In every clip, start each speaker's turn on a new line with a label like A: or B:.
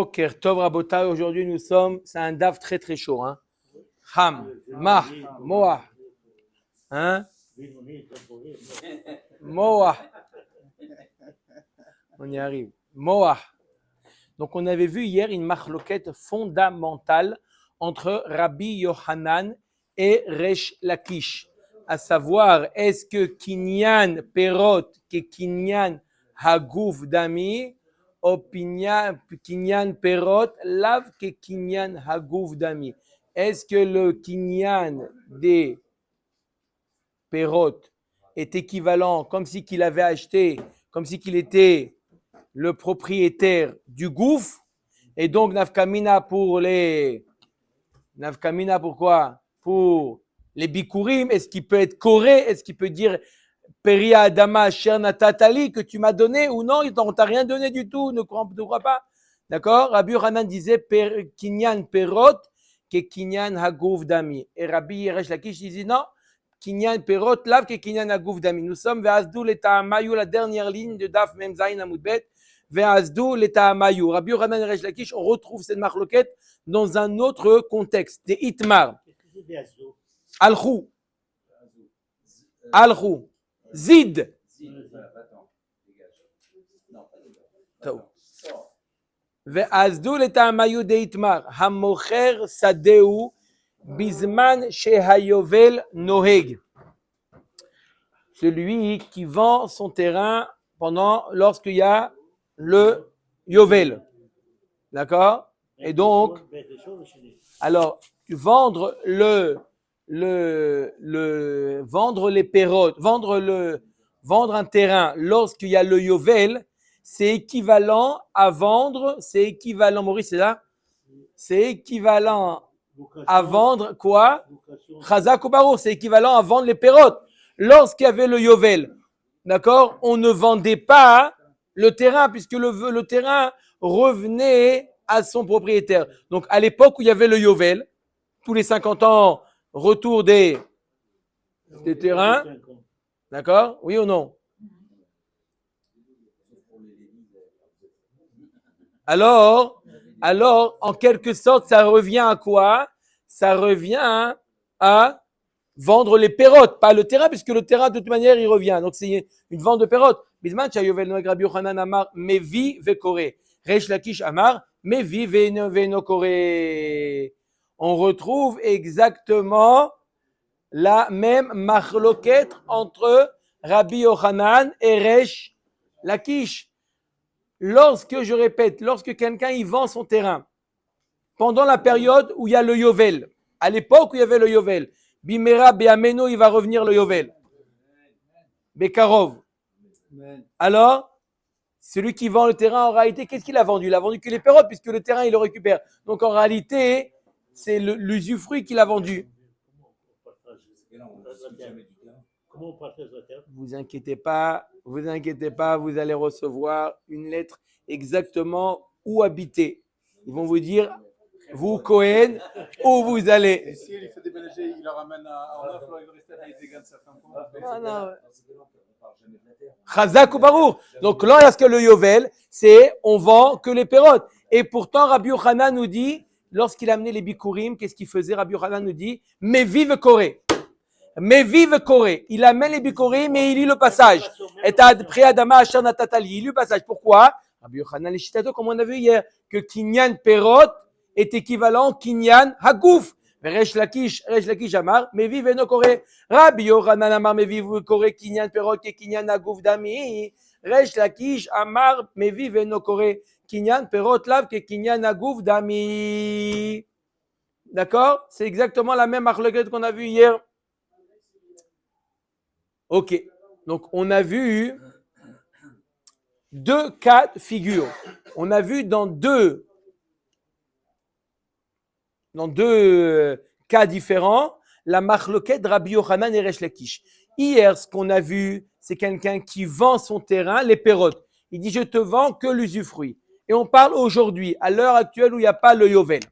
A: Boker Tov Rabotai, aujourd'hui nous sommes, c'est un daf très très chaud. Hein? Ham, Mah, Moah. Hein? Moah. On y arrive. Moah. Donc on avait vu hier une machloquette fondamentale entre Rabbi Yohanan et Resh Lakish. À savoir, est-ce que Kinyan Perot que Kinyan Haguf Dami Kinyan Perot lav que Kinyan Haguf Dami. Est-ce que le Kinyan des Perot est équivalent, comme si qu'il avait acheté, comme si qu'il était le propriétaire du gouffre, et donc Nafkamina pour les... Nafkamina pourquoi? Pour les bikurim, est-ce qu'il peut être coré? Est-ce qu'il peut dire Peria Adama Shernatatali que tu m'as donné ou non? On t'a rien donné du tout, ne crois pas. D'accord? Rabbi Yohanan disait Kinyan Perot que Kinyan Haguf Dami. Et Rabbi Resh Lakish disait non, Kinyan Perot lav que Kinyan Haguf Dami. Nous sommes vers Asdou l'État Mayu, la dernière ligne de Daf Mem Zayin Amoudbet. Vers Asdou l'État Mayu. Rabbi Yohanan et Resh Lakish, on retrouve cette marloquette dans un autre contexte. Des Itmar. Al-Khou. Al-Khou. Zid. Ve'azdu leta'amayu deitmar hamocher sadeu bizman shehayovel noheg. Celui qui vend son terrain lorsqu'il y a le yovel. D'accord? Et donc, alors, vendre vendre les pérotes, vendre un terrain lorsqu'il y a le yovel, c'est équivalent à vendre, Maurice, c'est là? C'est équivalent à vendre quoi? Chazak ou Barour, c'est équivalent à vendre les pérotes. Lorsqu'il y avait le yovel, d'accord? On ne vendait pas le terrain puisque le terrain revenait à son propriétaire. Donc, à l'époque où il y avait le yovel, tous les 50 ans, retour des terrains, d'accord? Oui ou non? Alors, en quelque sorte, ça revient à quoi? Ça revient à vendre les pérotes, pas le terrain, puisque le terrain, de toute manière, il revient. Donc, c'est une vente de pérotes. Bisman, Chayovel Noeg Rabbi Yochanan Amar, Mevi Vekore. Resh Lakish Amar, Mevi Venokore. On retrouve exactement la même machloquette entre Rabbi Yochanan et Resh Lakish. Lorsque quelqu'un y vend son terrain, pendant la période où il y a le yovel, à l'époque où il y avait le yovel, Bimera Beameno, il va revenir le yovel. Bekarov. Alors, celui qui vend le terrain, en réalité, qu'est-ce qu'il a vendu? Il a vendu que les pérotes, puisque le terrain, il le récupère. Donc, en réalité, c'est l'usufruit qu'il a vendu.
B: Comment on partage la terre?
A: Vous inquiétez pas, vous allez recevoir une lettre exactement où habiter. Ils vont vous dire, vous, Cohen, où vous allez.
C: Et si il fait déménager, il le ramène en neuf, il va rester à Gaïdégan certains points.
A: Non. Chazak ou Barour. Donc, lorsque le Yovel, c'est on vend que les pérotes. Et pourtant, Rabbi Yochanan nous dit, lorsqu'il a amené les bikurim, qu'est-ce qu'il faisait? Rabbi Yochanan nous dit, mais vive Corée. Mais vive Corée. Il amène les bikurim et il lit le passage. Et pré Adama Asher Natatali. Il lit le passage. Pourquoi? Rabbi Yochanan, les chitato, comme on a vu hier, que Kinyan Perot est équivalent Kinyan Hagouf. Resh Lakish Amar, mais vive no Corée. Rabbi Yochanan Amar, mais vive Corée, Kinyan Perot et Kinyan Hagouf Dami. Resh Lakish Amar, mais vive no Corée, Kinyan Perot lav que Kinyan Hagouf Dami. D'accord? C'est exactement la même marloquette qu'on a vue hier. Ok, donc on a vu deux cas de figure. On a vu dans deux cas différents la marloquette de Rabbi Yochanan et Resh Lakish. Hier, ce qu'on a vu, c'est quelqu'un qui vend son terrain, les pérotes. Il dit, je te vends que l'usufruit. Et on parle aujourd'hui, à l'heure actuelle où il n'y a pas le Yovel.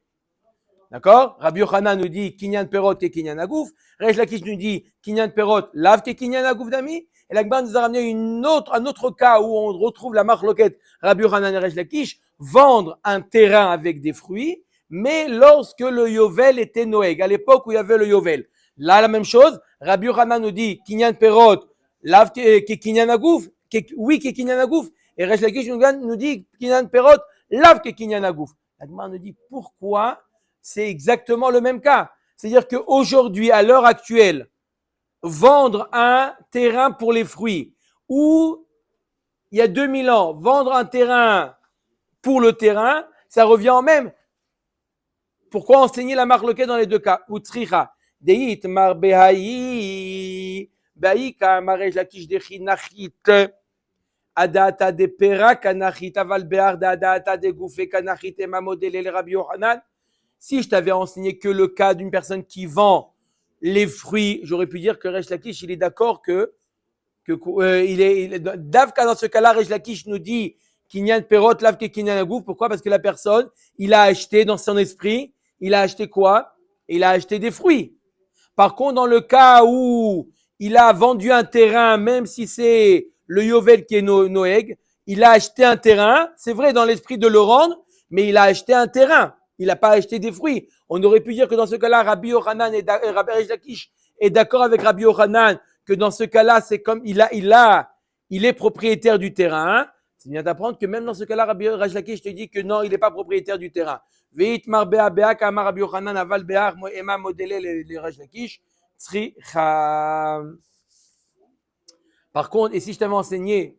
A: D'accord? Rabbi Yochanan nous dit Kinyan Perot et Kinyan Hagouf. Resh Lakish nous dit Kinyan Perot, lav ke Kinyan Hagouf Dami. Et l'Agban nous a ramené un autre cas où on retrouve la marloquette Rabbi Yochanan et Resh Lakish vendre un terrain avec des fruits, mais lorsque le Yovel était Noeg, à l'époque où il y avait le Yovel. Là, la même chose, Rabbi Yochanan nous dit, Kinyan Perot, lav ke Kinyan Agouf, oui, ke Kinyan Agouf, et Resh Lakish nous dit, Kinyan Perot, lav ke Kinyan Agouf. La Gemara nous dit, pourquoi c'est exactement le même cas? C'est-à-dire qu'aujourd'hui, à l'heure actuelle, vendre un terrain pour les fruits, ou il y a 2000 ans, vendre un terrain pour le terrain, ça revient en même. Pourquoi enseigner la marloquette dans les deux cas? Utricha, deit mar behayi, baika marej lakish dechi nachit, adata de pera kanachit, aval behar adata de goufe kanachit, et ma modèle le Rabbi Yochanan. Si je t'avais enseigné que le cas d'une personne qui vend les fruits, j'aurais pu dire que Resh Lakish, il est d'accord Davka dans ce cas-là, Resh Lakish nous dit Kinyan Perot, Lavke Kinyan Agouf. Pourquoi? Parce que la personne, il a acheté dans son esprit, il a acheté quoi? Il a acheté des fruits. Par contre, dans le cas où il a vendu un terrain, même si c'est le Yovel qui est Noeg, il a acheté un terrain, c'est vrai dans l'esprit de le rendre, mais il a acheté un terrain. Il n'a pas acheté des fruits. On aurait pu dire que dans ce cas-là, Rabbi Yochanan et Rabbi Resh Lakish est d'accord avec Rabbi Yochanan que dans ce cas-là, c'est comme il est propriétaire du terrain. C'est bien d'apprendre que même dans ce cas-là, Rabbi Resh Lakish te dit que non, il n'est pas propriétaire du terrain. Veit mar bea bea kama Rabbi Yochanan aval bear ema modélé les Resh Lakish tzricha. Par contre, et si je t'avais enseigné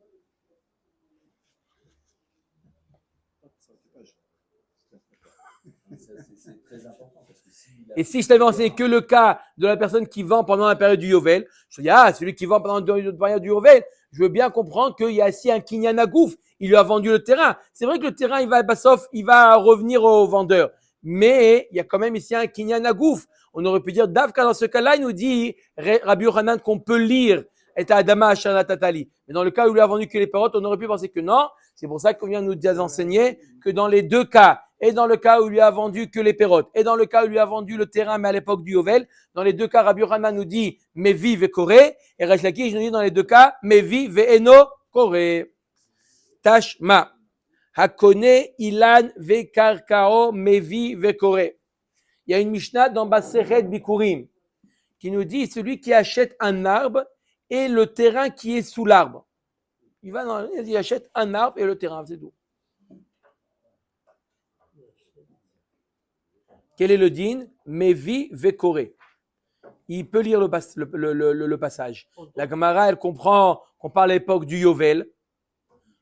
D: c'est très important parce que
A: et si je t'avais enseigné que le cas de la personne qui vend pendant la période du Yovel, je te dis, celui qui vend pendant la période du Yovel, je veux bien comprendre qu'il y a ici un Kinyan Agouf, il lui a vendu le terrain. C'est vrai que le terrain, il va revenir au vendeur. Mais il y a quand même ici un Kinyan Agouf. On aurait pu dire, Davka, dans ce cas-là, il nous dit, Rabbi Yochanan, qu'on peut lire, et Adama Ashana Tatali. Mais dans le cas où il lui a vendu que les parottes, on aurait pu penser que non. C'est pour ça qu'on vient nous enseigner que dans les deux cas, et dans le cas où il lui a vendu que les pérotes, et dans le cas où il lui a vendu le terrain, mais à l'époque du Yovel, dans les deux cas, Rabbi Yochanan nous dit Mevi ve Koré, et Resh Lakish nous dit dans les deux cas Mevi ve Eno Koré. Tashma. Hakone ilan ve karkao Mevi ve Koré. Il y a une Mishnah dans Baseret Bikurim qui nous dit celui qui achète un arbre et le terrain qui est sous l'arbre. Il achète un arbre et le terrain, c'est tout. Quel est le din? Mevi vekoré. Il peut lire le passage. La Gemara, elle comprend qu'on parle à l'époque du Yovel.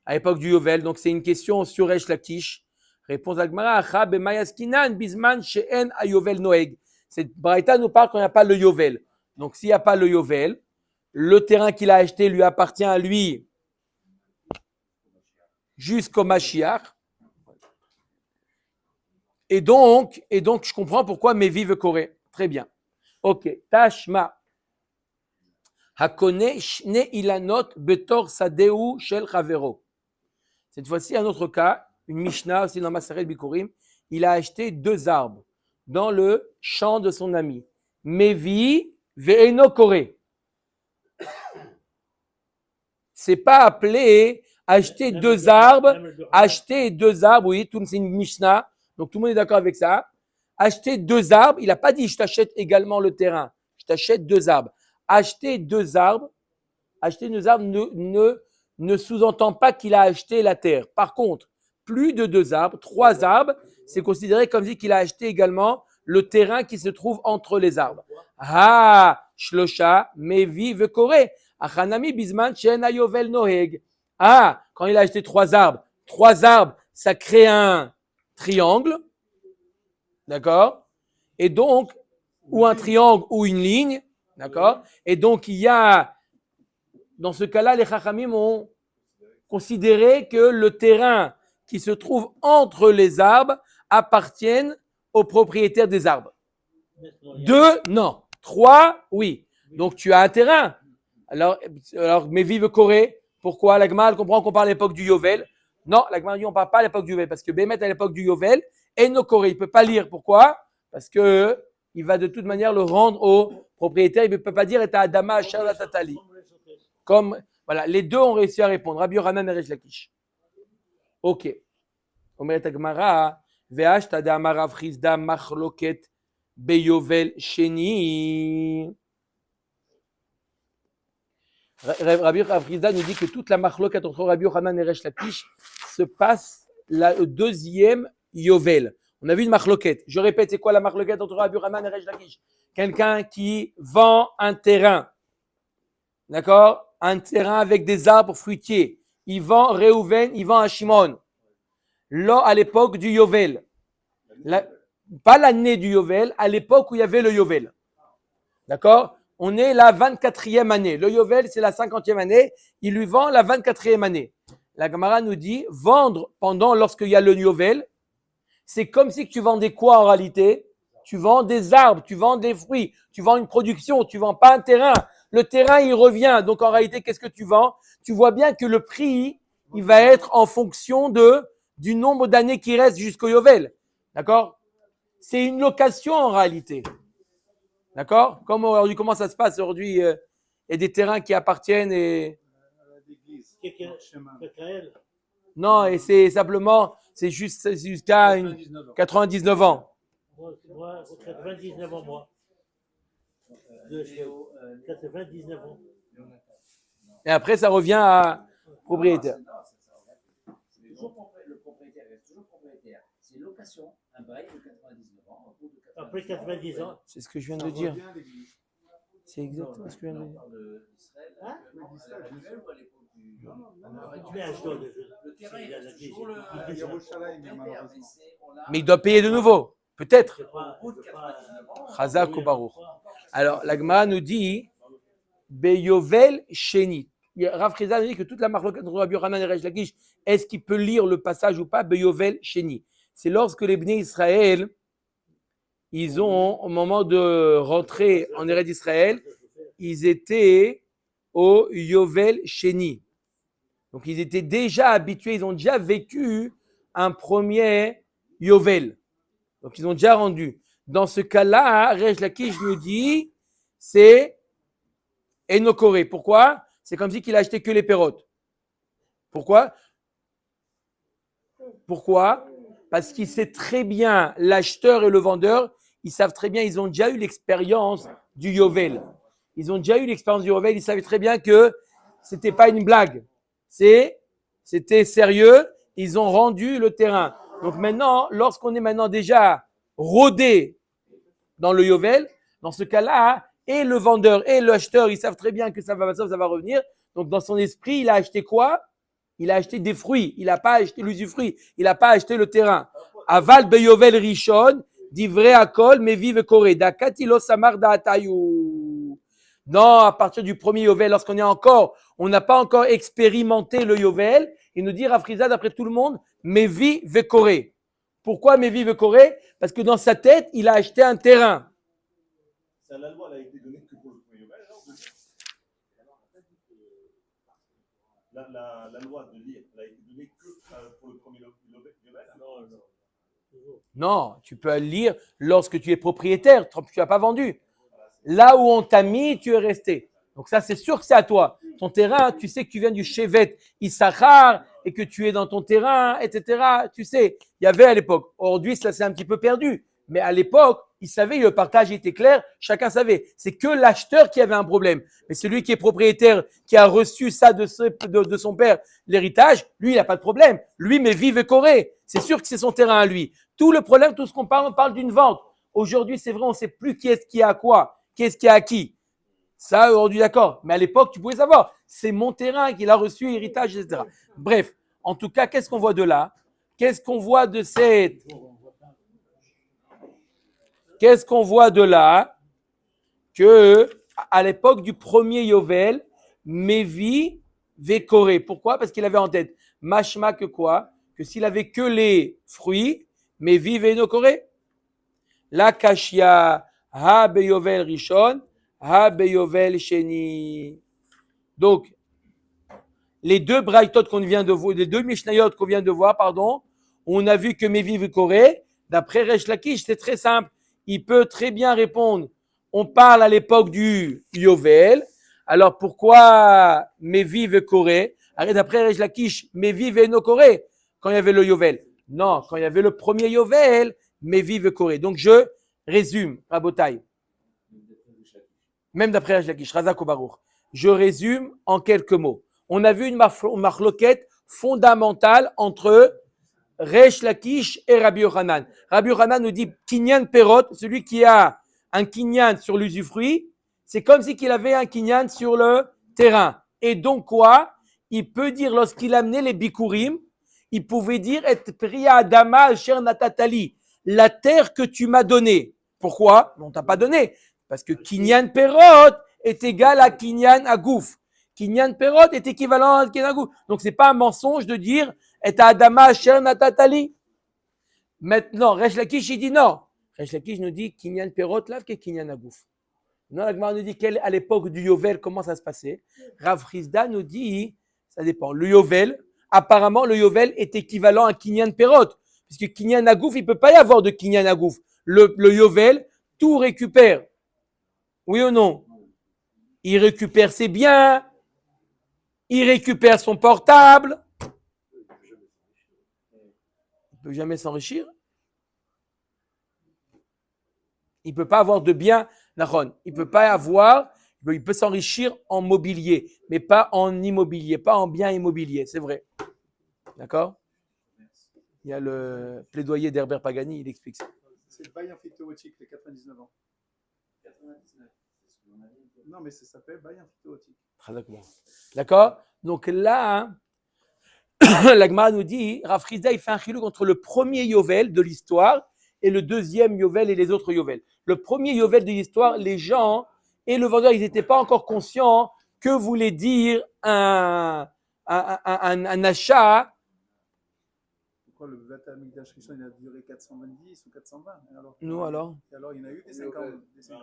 A: À l'époque du Yovel, donc c'est une question sur Resh Lakish. Réponse à la Gemara, Acha b'mayaskinan bisman she'en ayovel noeg. Cette braïta nous parle quand il n'y a pas le Yovel. Donc s'il n'y a pas le Yovel, le terrain qu'il a acheté lui appartient à lui jusqu'au Mashiach. Et donc, je comprends pourquoi Mevi veut Koré. Très bien. Ok. Tashma. Hakone shne ilanot betor sadeu shel chavero. Cette fois-ci, un autre cas, une Mishnah aussi dans Maseret Bikurim. Il a acheté 2 arbres dans le champ de son ami. Mevi ve'eno Koré. C'est pas appelé acheter 2 arbres. Acheter 2 arbres, oui, c'est une Mishnah. Donc, tout le monde est d'accord avec ça. Acheter 2 arbres, il n'a pas dit je t'achète également le terrain. Je t'achète 2 arbres. Acheter 2 arbres ne sous-entend pas qu'il a acheté la terre. Par contre, plus de 2 arbres, 3 arbres, c'est considéré comme si qu'il a acheté également le terrain qui se trouve entre les arbres. Shlosha, mevi vekoré. Achanami bisman shen ayovel noheg. Quand il a acheté 3 arbres, ça crée un triangle, d'accord? Et donc, ou un triangle ou une ligne, d'accord? Et donc, il y a, dans ce cas-là, les Chachamim ont considéré que le terrain qui se trouve entre les arbres appartiennent aux propriétaires des arbres. 2, non. 3, oui. Donc, tu as un terrain. Alors mais vive Corée. Pourquoi? La Gemara, elle comprend qu'on parle à l'époque du Yovel. Non, la Gemara dit on ne parle pas à l'époque du Yovel, parce que Bémet à l'époque du Yovel, Eno Koré, il ne peut pas lire. Pourquoi? Parce que il va de toute manière le rendre au propriétaire. Il ne peut pas dire et Adama Asher la Tatali. Comme, voilà, les deux ont réussi à répondre. Rabbi Yochanan et Resh Lakish. Ok. אומרת הגמרא, ואשתא דאמר רב חיסדא מחלוקת ביובל שני. Rabbi חיסדא nous dit que toute la machloket entre Rabbi Yochanan et Resh Lakish se passe le deuxième Yovel. On a vu une machloket. Je répète, c'est quoi la machloket entre Rabbi Yochanan et Resh Lakish? Quelqu'un qui vend un terrain, d'accord? Un terrain avec des arbres fruitiers. Il vend Réhouven, il vend un Shimon. Là, à l'époque du Yovel. Pas l'année du Yovel, à l'époque où il y avait le Yovel. D'accord? On est la 24e année. Le Yovel, c'est la 50e année. Il lui vend la 24e année. La Gemara nous dit, vendre lorsqu'il y a le Yovel, c'est comme si tu vendais quoi en réalité? Tu vends des arbres, tu vends des fruits, tu vends une production, tu vends pas un terrain. Le terrain, il revient. Donc, en réalité, qu'est-ce que tu vends? Tu vois bien que le prix, il va être en fonction du nombre d'années qui restent jusqu'au Yovel. D'accord? C'est une location en réalité. D'accord? Comme aujourd'hui, comment ça se passe aujourd'hui? Il y a des terrains qui appartiennent et... Non, et c'est simplement, c'est jusqu'à 99 ans.
B: Moi, 99 ans, moi. 99 ans.
A: Et après, ça revient à propriétaire.
D: Le propriétaire reste toujours propriétaire. C'est location, un bail de 99 ans.
B: Après 90 ans.
A: C'est ce que je viens de dire. C'est exactement ce que je viens de dire.
D: Le terrain est toujours le
C: Yerushalayim, malheureusement.
A: Mais il doit payer de nouveau. Peut-être.
D: Au bout de 99 ans,
A: Chazak ou Baruch. Alors, la Gemara nous dit Beyovel Sheni. Rav Rizal nous dit que toute la marloquette entre Rabbi Yochanan et Resh Lakish, est-ce qu'il peut lire le passage ou pas? Beyovel Sheni. C'est lorsque les Bnei Israël, ils ont, au moment de rentrer en Eretz d'Israël, ils étaient au Yovel Sheni. Donc, ils étaient déjà habitués, ils ont déjà vécu un premier Yovel. Donc, ils ont déjà rendu. Dans ce cas-là, Resh Lakish nous dit, c'est Enokoré. Pourquoi? C'est comme si qu'il a acheté que les pérotes. Pourquoi? Parce qu'il sait très bien, l'acheteur et le vendeur, ils savent très bien, ils ont déjà eu l'expérience du Yovel. Ils ont déjà eu l'expérience du Yovel, ils savaient très bien que c'était pas une blague. C'était sérieux, ils ont rendu le terrain. Donc maintenant, lorsqu'on est maintenant déjà rodé dans le Yovel, dans ce cas-là, et le vendeur et l'acheteur, ils savent très bien que ça va revenir. Donc dans son esprit, il a acheté quoi? Il a acheté des fruits. Il n'a pas acheté l'usufruit. Il n'a pas acheté le terrain. Aval beyovel rishon, divrei akol, mais vive koré. Dakatilo samar da'atayu. Non, à partir du premier Yovel, on n'a pas encore expérimenté le Yovel, il nous dit Rav Rizal d'après tout le monde, Mevi Vekoré. Pourquoi Mevi Vekoré? Parce que dans sa tête, il a acheté un terrain.
C: Ça, la loi, elle a été donnée que pour le premier Yovel, la loi de lire, elle a été donnée que pour le premier Yovel.
A: Non, tu peux lire lorsque tu es propriétaire, tu n'as pas vendu. Là où on t'a mis, tu es resté. Donc ça, c'est sûr que c'est à toi. Ton terrain, tu sais que tu viens du Shevet Issachar et que tu es dans ton terrain, etc. Tu sais, il y avait à l'époque. Aujourd'hui, ça c'est un petit peu perdu. Mais à l'époque, ils savaient, le partage était clair, chacun savait. C'est que l'acheteur qui avait un problème. Mais celui qui est propriétaire, qui a reçu ça de son père, l'héritage, lui, il n'a pas de problème. Lui, mais vive et coré. C'est sûr que c'est son terrain à lui. Tout le problème, tout ce qu'on parle, on parle d'une vente. Aujourd'hui, c'est vrai, on ne sait plus qui est-ce qui a quoi. Qu'est-ce qui a acquis? Ça, aujourd'hui, d'accord. Mais à l'époque, tu pouvais savoir. C'est mon terrain qu'il a reçu, héritage, etc. Bref, en tout cas, qu'est-ce qu'on voit de là? Qu'est-ce qu'on voit de cette... Qu'est-ce qu'on voit de là? Que à l'époque du premier Yovel, Mevi Vekoré. Pourquoi? Parce qu'il avait en tête mashma que quoi? Que s'il avait que les fruits, Mevi Venokoré. La kashia ha beyovel rishon, ha beyovel sheni. Donc, les deux braïtot qu'on vient de voir, les deux mishnayot qu'on vient de voir, on a vu que Mevi Vekoré, d'après Resh Lakish, c'est très simple. Il peut très bien répondre. On parle à l'époque du Yovel. Alors pourquoi Mevi Vekoré? D'après Resh Lakish, Mevi Venokoré quand il y avait le Yovel. Non, quand il y avait le premier Yovel, mais vive Corée. Donc je résume, Rabotai. Même d'après Resh Lakish, Razak ou Baruch. Je résume en quelques mots. On a vu une marloquette fondamentale entre Resh Lakish et Rabbi Yochanan. Rabbi Yochanan nous dit Kinyan Perot, celui qui a un Kinyan sur l'usufruit, c'est comme si il avait un Kinyan sur le terrain. Et donc quoi? Il peut dire lorsqu'il amenait les Bikurim, il pouvait dire Et priya Adama Asher Natatali, la terre que tu m'as donnée. Pourquoi? On t'a pas donné. Parce que Kinyan Perot est égal à Kinyan Agouf. Kinyan Perot est équivalent à Kinyan Agouf. Donc c'est pas un mensonge de dire Et Adama Asher Natatali. Maintenant, Resh Lakish, il dit non. Resh Lakish nous dit Kinyan Perot, là, que Kinyan Agouf. Non, la Gemara nous dit à l'époque du Yovel, comment ça se passait. Rav Hizda nous dit, ça dépend. Le Yovel, apparemment, le Yovel est équivalent à Kinyan Perot. Puisque Kinyan Agouf, il ne peut pas y avoir de Kinyan Agouf. Le Yovel, tout récupère. Oui ou non? Il récupère ses biens, il récupère son portable. Il ne peut jamais s'enrichir. Il ne peut pas avoir de biens. Il ne peut pas avoir, il peut s'enrichir en mobilier, mais pas en immobilier, pas en biens immobiliers, c'est vrai. D'accord? Il y a le plaidoyer d'Herbert Pagani, il explique ça.
C: C'est le bail amphithéotique, les 99 ans.
D: 99. C'est ce qu'on a dit.
C: Non, mais ça s'appelle bail amphithéotique.
A: D'accord? Donc là, la Gemara nous dit, Rav Hizda, il fait un chiluk entre le premier Yovel de l'histoire et le deuxième Yovel et les autres Yovel. Le premier Yovel de l'histoire, les gens et le vendeur, ils n'étaient pas encore conscients que voulait dire un achat.
C: Pourquoi le Beth Amikdash Rishon il a duré 420 ou 420 alors,
A: Nous alors?
C: Et alors il y en a eu des 50.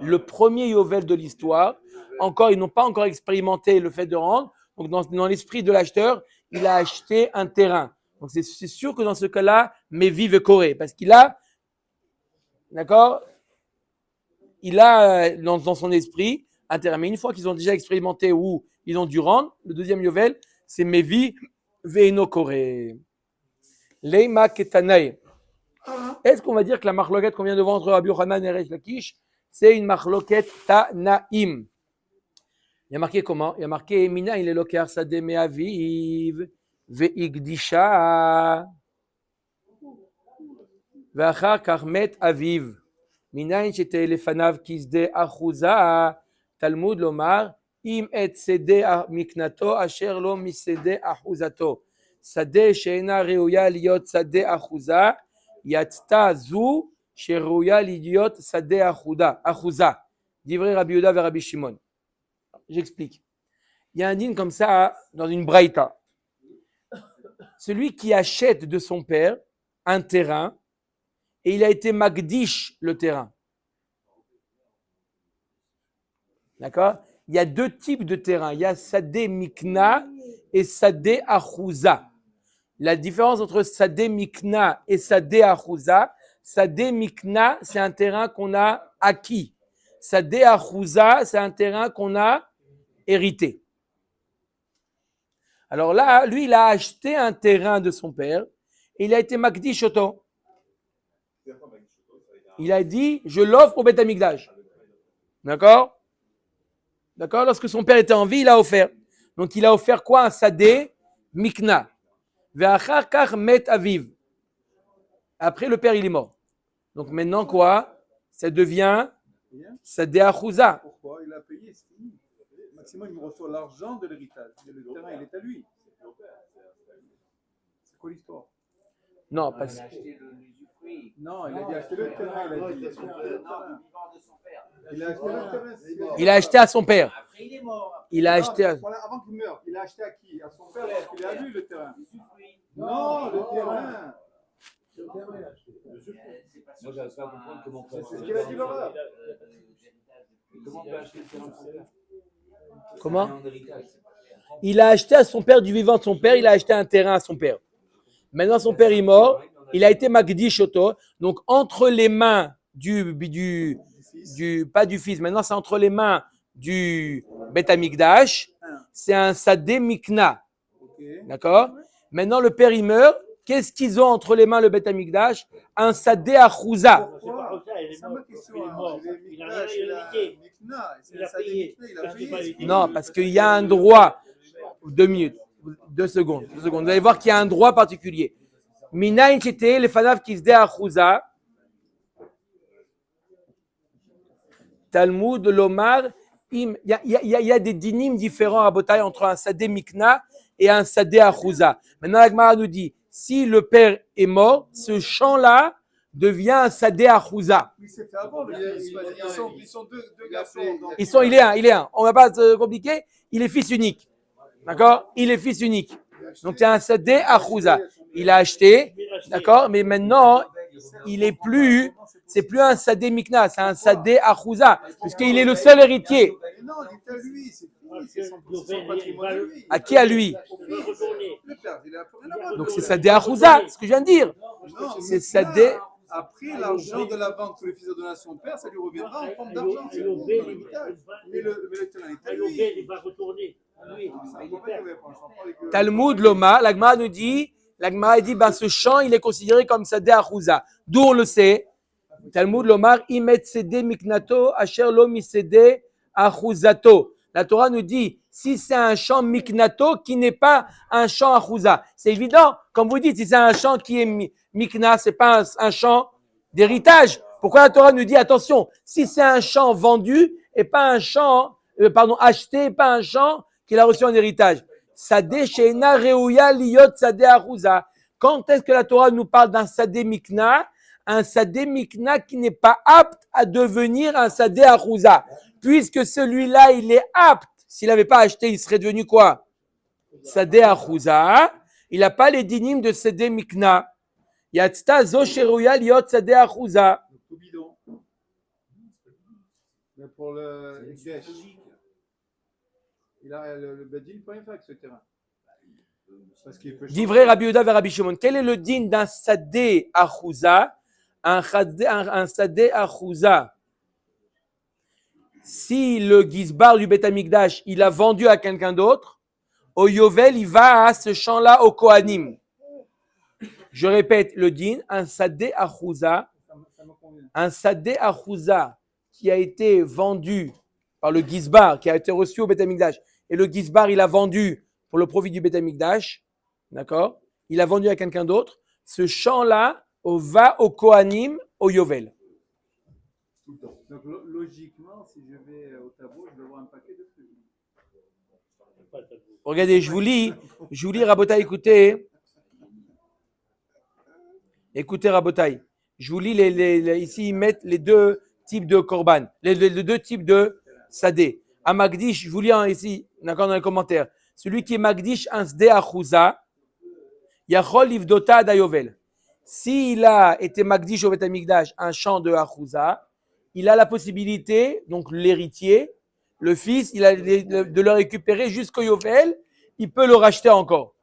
A: Le premier Yovel de l'histoire, encore, ils n'ont pas encore expérimenté le fait de rendre. Donc dans l'esprit de l'acheteur, il a acheté un terrain. Donc c'est sûr que dans ce cas-là, mais vive Corée, parce qu'il a, d'accord, il a dans son esprit un terrain. Mais une fois qu'ils ont déjà expérimenté ou ils ont dû rendre, le deuxième Yovel, c'est Mevi Veino Corée. Leima Ketanae. Est-ce qu'on va dire que la marloquette qu'on vient de voir entre Rabbi Yochanan et Resh Lakish, c'est une marloquette Tanaim? Il y a marqué comment? Il y a marqué Mina il est lokar sadeh me'aviv ve'igdisha ve'achar kach met aviv. Minayin shete lefanav kisde achuza Talmud lomar im et sede miknato asher lo misede achuzato sade she'ena reuya liot sade achuza yatzta zu she'reuya liot sade achuza. Divrei Rabbi Yehuda ve Rabbi Shimon. J'explique. Il y a un dîne comme ça dans une braïta. Celui qui achète de son père un terrain et il a été magdish le terrain. D'accord? Il y a deux types de terrains. Il y a sadeh mikna et sadeh achouza. La différence entre sadeh mikna et sadeh achouza, sadeh mikna, c'est un terrain qu'on a acquis. Sadeh achouza, c'est un terrain qu'on a hérité. Alors là, lui, il a acheté un terrain de son père et il a été magdish oto. Il a dit, je l'offre au Beth Amikdash. D'accord? D'accord? Lorsque son père était en vie, il a offert. Donc il a offert quoi? Un sadeh mikna. Ve'achar kach met aviv. Après, le père, il est mort. Donc maintenant, quoi? Ça devient sadeh achouza.
C: Pourquoi? Il a payé, c'est fini. Maximum, il reçoit l'argent de l'héritage. Le terrain, il est à lui. C'est quoi l'histoire?
A: Non,
D: Il
A: parce
D: a acheté l'usufruit.
C: Non, il a dit acheter le terrain. Il a dit.
D: Non, du vivant de son père.
C: Il a acheté le terrain.
A: il a acheté à son père.
D: Après, il est mort.
A: Il a acheté à...
C: Voilà, avant qu'il meure, il a acheté à qui? À son père, parce qu'il est à lui le terrain.
D: L'usufruit.
C: Non, le terrain.
E: Moi, j'arrive pas à comprendre comment on peut
C: C'est ce qu'il a dit Laura.
E: Comment on peut acheter le terrain de son père?
A: Comment? Il a acheté à son père du vivant de son père, il a acheté un terrain à son père. Maintenant, son père est mort, il a été magdish oto. Donc, entre les mains pas du fils, maintenant c'est entre les mains du Beth Amikdash, c'est un sadeh mikna.
C: Ok.
A: D'accord? Maintenant, le père, il meurt, qu'est-ce qu'ils ont entre les mains le Beth Amikdash? Un sadé achouza.
B: C'est pas comme ça, il est
C: C'est
B: mort.
C: ma question.
B: Il est mort.
C: Il est
B: Il a
C: Mikdash,
B: rien
C: il a
B: hérité.
C: Mikna.
B: Il a
C: C'est
B: payé.
C: Mikna, il a
B: C'est pas
C: payé.
B: hérité.
A: Non, parce qu'il y a un droit. 2 minutes. 2 secondes. 2 secondes. Vous allez voir qu'il y a un droit particulier. Minayin chete les fanav kisde achouza. Talmud Lomar. Il y a des dynimes différents à Botaï entre un sadé mikna et un sadé achouza. Maintenant, la Gemara nous dit, si le père est mort, ce champ-là devient un sadé achouza.
C: Il s'est fait avoir. Ils sont deux garçons. donc-
A: Il est un. On ne va pas se compliquer. Il est fils unique. D'accord? Il est fils unique. Donc, c'est un sadé achouza. Il a acheté. D'accord? Mais maintenant, il est plus, c'est plus un sadé mikna, c'est un sadé achouza. Puisqu'il est le seul héritier.
C: Mais non, il est à lui. C'est fini. C'est son patrimoine à lui.
A: À qui à lui?
B: Il va retourner.
C: Le père, il a plus rien à voir.
A: Donc, c'est sadé achouza. C'est ce que je viens de dire.
C: Non,
A: C'est
C: Mikna,
A: sadé.
C: Après l'argent de la vente que le fils a donné à son père, ça lui reviendra en forme d'argent. C'est
B: Le
C: tout,
B: Vé,
C: dans l'héritage. Mais le tenant est à lui.
B: il va retourner. Lui,
C: Ça
B: il
C: va
B: est
C: pas
B: père.
C: qu'il répond, je comprends avec-
A: Talmud Loma, l'Agmara nous dit, l'Agmara dit, ben, ce champ, il est considéré comme sadé achouza. D'où on le sait. Talmud Lomar, imet sede miknato, asher lo misede achouzato. La Torah nous dit, si c'est un champ miknato qui n'est pas un champ achouza. C'est évident, comme vous dites, si c'est un champ qui est mikna, c'est pas un champ d'héritage. Pourquoi la Torah nous dit, attention, si c'est un champ vendu et pas un champ, acheté, pas un champ qu'il a reçu en héritage. Sadé she'ena reuya liyot sadé achouza. Quand est-ce que la Torah nous parle d'un sadé mikna? Un sadé mikna qui n'est pas apte à devenir un sadé achouza. Puisque celui-là, il est apte. S'il n'avait pas acheté, il serait devenu quoi? Sadé achouza. Il n'a pas les dynimes de sadé mikna. Yatzta zo sheruya liot sadé achouza.
C: Tout bidon. Mais pour le Hikdesh, il a le Bedin, pas un fac ce terrain. Parce qu'il peut
A: Divrei Rabbi Yehuda vers Rabbi Shimon. Quel est le din d'un sadé achouza? Un sadé achouza. Si le gizbar du Beth Amikdash, il a vendu à quelqu'un d'autre, au Yovel, il va à ce champ-là au Kohanim. Je répète le din, un sadé achouza, un sadé achouza qui a été vendu par le gizbar, qui a été reçu au Beth Amikdash, et le gizbar, il a vendu pour le profit du Beth Amikdash, d'accord? Il a vendu à quelqu'un d'autre. Ce champ-là va au Kohanim, au Yovel.
C: Donc logiquement, si je vais au tableau, je vais voir un paquet de trucs.
A: Regardez, je vous lis, Rabotai, écoutez. Écoutez, Rabotai. Je vous lis, ici, ils mettent les deux types de korban, les deux types de sadé. À Magdish, je vous lis ici, d'accord, dans les commentaires. Celui qui est Magdish, un sde achouza, yachol livdota dayovel. S'il a été Magdish au Beth Amikdash, un champ de achouza, il a la possibilité, donc l'héritier, le fils, il a de le récupérer jusqu'au Yovel, il peut le racheter encore.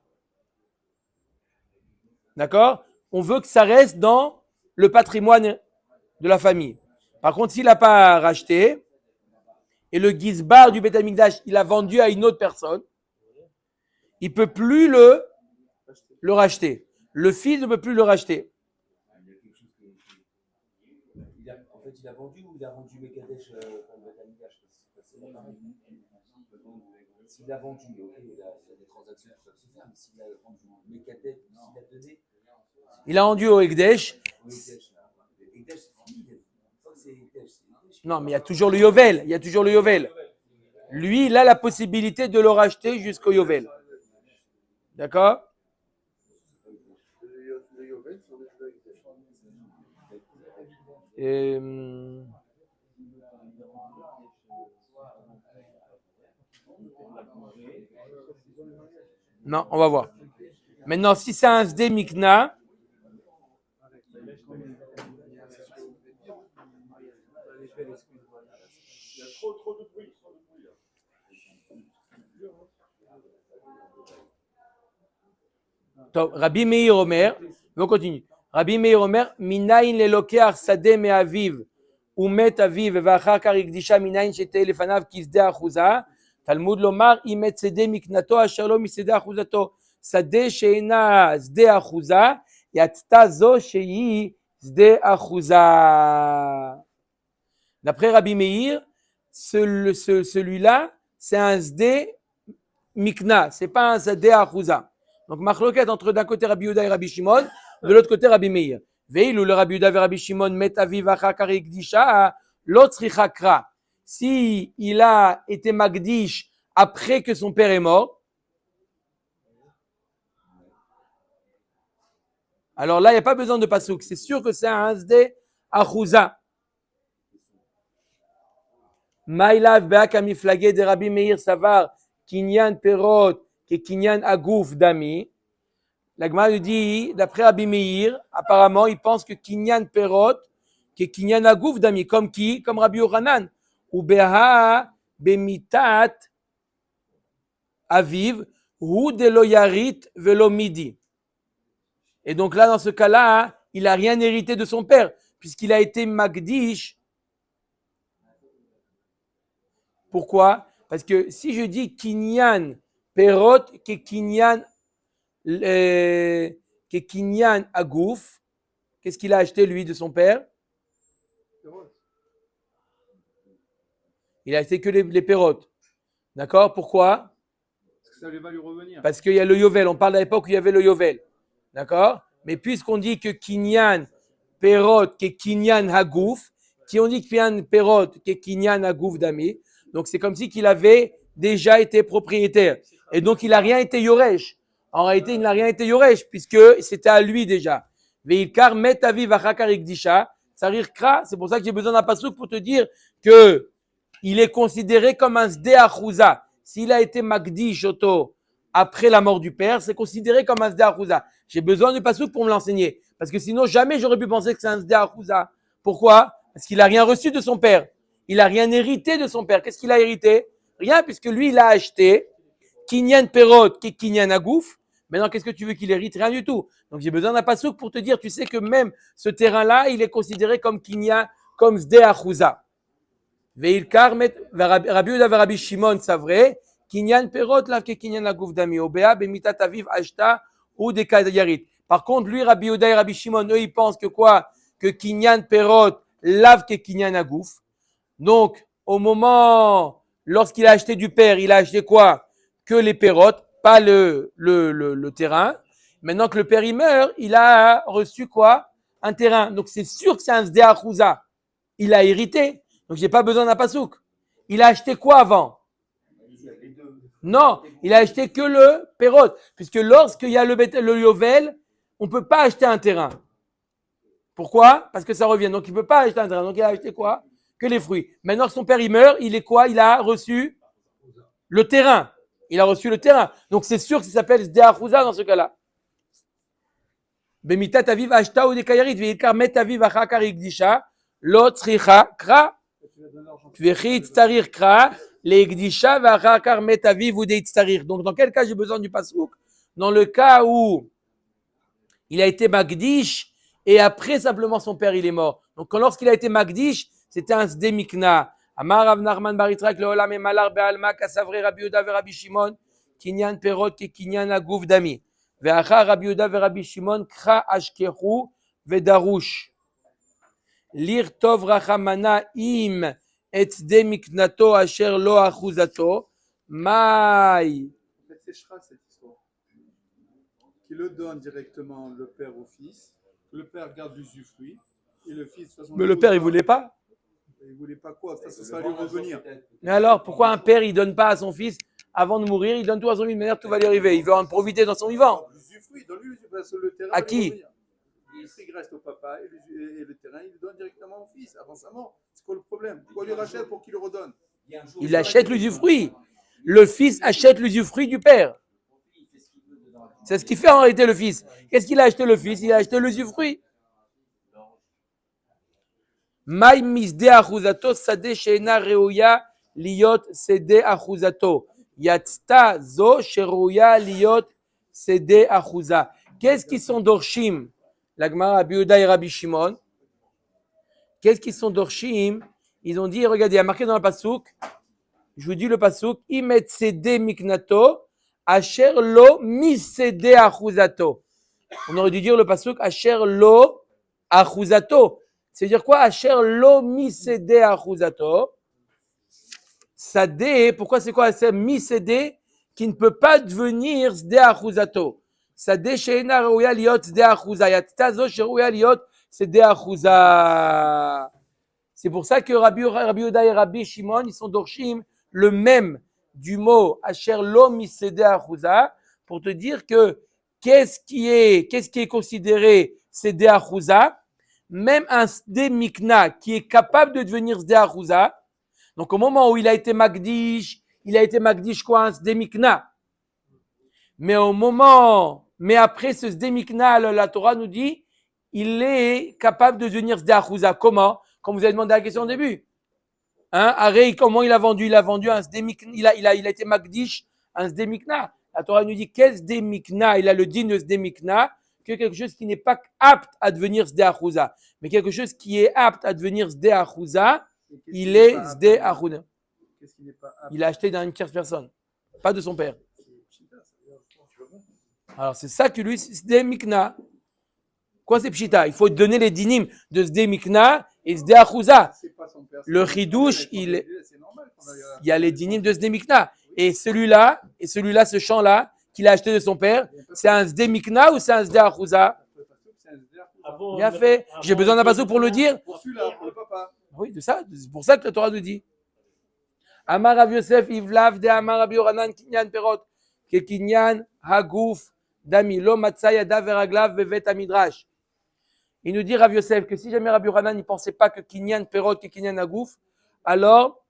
A: D'accord? On veut que ça reste dans le patrimoine de la famille. Par contre, s'il n'a pas racheté, et le gizbar du Beth Amikdash, il a vendu à une autre personne, il ne peut plus le racheter. Le fils ne peut plus le racheter.
E: En fait, il a vendu ou il a rendu Mekadesh pour le Beth Amikdash? S'il a vendu, ok, il y a des transactions qui peuvent se faire, mais s'il a vendu Mekadesh, s'il a donné.
A: Il a rendu au Ekdesh.
E: Ekdesh, c'est fini. C'est Ekdesh.
A: Non, mais il y a toujours le Yovel. Lui, il a la possibilité de le racheter jusqu'au Yovel. D'accord? Non, on va voir. Maintenant, si c'est un Sde Mikna, Rabbi Meir Omer, on continue. Rabbi Meir Omer, minayin lelokeach sadeh me'aviv, umet aviv, v'achar kar ikdisha minayin shetei lefanav kisdeh achouza, Talmud lomar, imet sedeh miknato, asher lo misedeh achouzato. sade she'ena sde achuza, yatzta zo she'i sde achuza. D'après Rabbi Meir, celui-là, c'est un sde mikna, c'est pas un sde achuza. Donc, machloket entre d'un côté Rabbi Yehuda et Rabbi Shimon, de l'autre côté Rabbi Meir. Veilou le Rabbi Yehuda et Rabbi Shimon met aviv achakar ikdisha, l'autre richakra. Si il a été magdish après que son père est mort, alors là, il n'y a pas besoin de pasouk. C'est sûr que c'est un sde achuza. Maïlav be'akami flagé de Rabbi Meir savar kinyan perot ke kinyan agouf dami. La Gemara lui dit, d'après Rabbi Meir, apparemment, il pense que kinyan perot ke kinyan agouf dami. Comme qui? Comme Rabbi Yochanan. Ou beha bemitat aviv hu de lo yarit velo midi. Et donc là, dans ce cas-là, il n'a rien hérité de son père, puisqu'il a été magdish. Pourquoi? Parce que si je dis kinyan perot ke kinyan agouf, qu'est-ce qu'il a acheté lui de son père? Il a acheté que les pérotes. D'accord? Pourquoi?
C: Parce que ça va lui revenir.
A: Parce qu'il y a le yovel. On parle à l'époque où il y avait le yovel. D'accord? Mais puisqu'on dit que kinyan perot ke kinyan hagouf, qui on dit que kinyan perot ke kinyan hagouf dami, donc c'est comme si qu'il avait déjà été propriétaire. Et donc il n'a rien été yoresh. En réalité, il n'a rien été yoresh, puisque c'était à lui déjà. Veilkar met aviv achakar ikdisha, sarir kra. C'est pour ça que j'ai besoin d'un pasouk pour te dire que il est considéré comme un sde achuza. S'il a été magdish oto après la mort du père, c'est considéré comme un sde achuza. J'ai besoin du pasouk pour me l'enseigner. Parce que sinon, jamais j'aurais pu penser que c'est un sde achuza. Pourquoi? Parce qu'il n'a rien reçu de son père. Il n'a rien hérité de son père. Qu'est-ce qu'il a hérité? Rien, puisque lui, il a acheté kinyan perot ki kinyan agouf. Maintenant, qu'est-ce que tu veux qu'il hérite? Rien du tout. Donc, j'ai besoin d'un pasouk pour te dire, tu sais que même ce terrain-là, il est considéré comme kinyan, comme sde achuza. Veilkar met Rabbi Yehuda ve Rabbi Shimon savre kinyan perot lav ke kinyan agouf dami obea bemitat aviv ashta ou de yarit. Par contre, lui, Rabbi Yehuda et Rabbi Shimon, eux, ils pensent que quoi? Que kinyan perot lav ke kinyan agouf. Donc, au moment, lorsqu'il a acheté du père, il a acheté quoi? Que les pérotes, pas le terrain. Maintenant que le père il meurt, il a reçu quoi? Un terrain. Donc, c'est sûr que c'est un sde achuza. Il a hérité. Donc, j'ai pas besoin d'un pasouk. Il a acheté quoi avant? Non, il a acheté que le pérote. Puisque lorsqu'il y a le yovel, on peut pas acheter un terrain. Pourquoi? Parce que ça revient. Donc, il peut pas acheter un terrain. Donc, il a acheté quoi? Que les fruits. Maintenant que son père il meurt, il est quoi? Il a reçu le terrain. Il a reçu le terrain. Donc c'est sûr que ça s'appelle sde achuza dans ce cas-là. Bemitat aviv ashta ou de kayarit veilkar met aviv achakar ikdisha lo tzricha kra vechit tzarir kra le ikdisha vachakar met aviv ou de tzarir. Donc dans quel cas j'ai besoin du pasouk? Dans le cas où il a été magdish et après simplement son père il est mort. Donc lorsqu'il a été magdish, c'était un sde mikna. Amar Rav Nachman bar Yitzchak leolam emalar be'alma kasavre Rabbi Yehuda ve Rabbi Shimon kinyan perot ke kinyan agouf dami ve'achar Rabbi Yehuda ve Rabbi Shimon kra ashkechu ve'darush lir tov rachamana im et sde miknato asher lo achuzato mai.
C: En fait, c'est Shra cette histoire. Qui le donne directement le père au fils. Le père garde l'usufruit. Et le fils, de toute façon.
A: Mais le père il voulait pas.
C: Il voulait pas quoi? Ça va lui revenir.
A: Mais alors, pourquoi un père, il donne pas à son fils, avant de mourir, il donne tout à son fils, de manière tout va lui arriver. Il veut en profiter dans son vivant.
C: L'usufruit, donne-lui l'usufruit, parce que le terrain.
A: À qui?
C: L'usufruit reste au papa et le terrain, il le donne directement au fils avant sa mort. C'est quoi le problème? Pourquoi il lui rachète pour qu'il le redonne?
A: Il achète l'usufruit. Le fils achète l'usufruit du père. C'est ce qu'il fait en réalité le fils. Qu'est-ce qu'il a acheté le fils? Il a acheté l'usufruit. Maï misde achuzato sade she'ena reouya liot sede achuzato. Yatzta zo sherouya liot sede achuza. Qu'est-ce qu'ils sont dorshim? La Gemara Rabbi Yehuda et Rabbi Shimon. Qu'est-ce qu'ils sont dorshim? Ils ont dit, regardez, il y a marqué dans le pasouk, je vous dis le pasouk, imet sede miknato Asher lo misede achuzato. On aurait dû dire le pasuk Asher lo achuzato. C'est-à-dire quoi? Asher lo misede achuzato. Sadeh, pourquoi c'est quoi? C'est misede qui ne peut pas devenir sde achuzato. Sadeh she'ena rouya liot sde achuza. Yatazo she'rouya liot sde achuza. C'est pour ça que Rabbi Yehuda et Rabbi Shimon, ils sont dorshim le même du mot Asher lo misede achuza pour te dire que qu'est-ce qui est considéré sde achuza? Même un sde mikna qui est capable de devenir sde achuza. Donc, au moment où il a été Magdish quoi? Un sde mikna. Mais après ce sde mikna, la Torah nous dit, il est capable de devenir sde achuza. Comment? Comme vous avez demandé la question au début. Hein? Arei, comment il a vendu? Il a vendu un sde mikna. Il a été Magdish, un sde mikna. La Torah nous dit, quel sde mikna? Il a le din de sde mikna, que quelque chose qui n'est pas apte à devenir sde achuza. Mais quelque chose qui est apte à devenir sde achuza, il est sde achuza.
C: Qu'est-ce qui n'est pas apte?
A: Il a acheté d'une tierce personne, pas de son père. Alors c'est ça que lui, c'est sde mikna. Quoi c'est pshita? Il faut donner les dinim de sde mikna et sde achuza.
C: C'est pas son père.
A: Le chidouche,
C: C'est normal qu'on a-
A: il y a les dinim de sde mikna. Et celui-là, ce champ-là, qu'il a acheté de son père, c'est un sde mikna ou c'est un sde achuza?
B: Avant,
A: Bien fait. J'ai besoin d'un pasuk pour le dire.
C: Pour celui-là, pour le papa.
A: Oui, de ça. C'est pour ça que la Torah nous dit. Amar Rav Yosef Ivlav de Amar Rabbi Yochanan Kinyan Perot que Kinyan Haguf Dami Lo Matzah Yadav Veraglav Bevet Midrash. Il nous dit Rav Yosef que si jamais Rabbi Yochanan ne pensait pas que Kinyan Perot que Kinyan Haguf, alors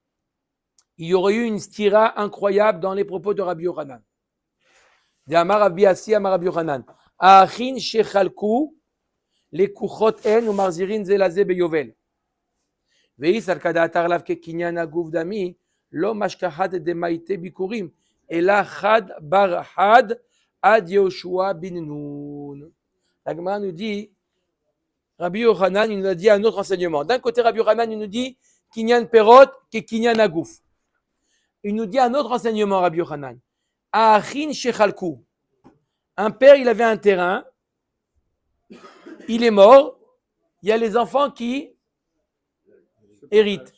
A: il y aurait eu une stira incroyable dans les propos de Rabbi Yochanan. De Amar Rabbi Asi Amar Rabbi Yochanan. Achin Shechalku les kuchot en ou marzirin zelazé beyovel. Veis al kadatar lav ke kinyan aguf dami lo mashkahat de maite bikurim ela chad bar had ad Yoshua bin Nun. La Gemara nous dit, Rabbi Yochanan, il nous a dit un autre enseignement. D'un côté, Rabbi Yochanan, il nous dit kinyan perot ke kinyan aguf. Il nous dit un autre enseignement, Rabbi Yochanan. Achin shechalku. Un père, il avait un terrain. Il est mort, il y a les enfants qui héritent.